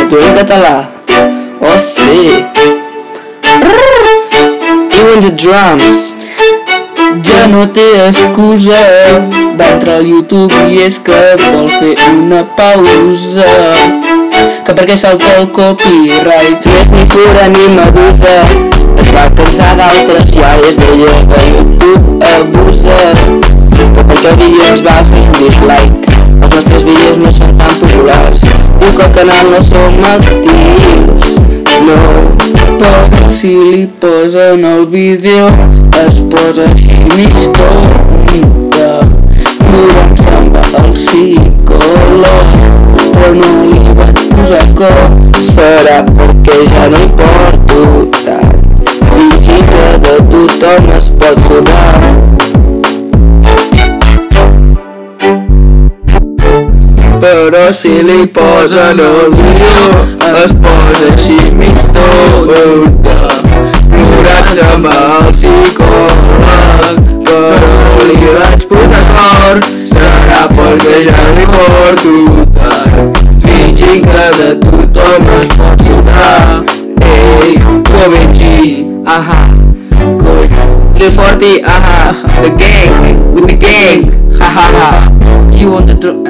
Tu en català. Oh sí. You and the drums. Ja no té excusa, va entrar al YouTube i és que vol fer una pausa, que perquè salta el copyright. No és ni Fura ni Medusa, es va cansar d'altres i ara és d'ella que YouTube abusa, que per això vídeos va fer un dislike. Els nostres vídeos no són tan populars, diu que al canal no som actius, no. Però si li posen el vídeo es posa així mig tonta. Durant se'n va al psicòleg, però no li vaig posar cor. Serà perquè ja no hi porto tant, fingir que de tothom es pot sudar. Però si li posen el vídeo es posa així mig tonta. Durant se'n va al psicòleg, però li vaig posar cor. Serà perquè ja li porto tant, fingint que de tothom es pot sudar. Ei, Kobenji, aha, Lil Forty, aha, the gang, with the gang, ha ha ha. You want the drum?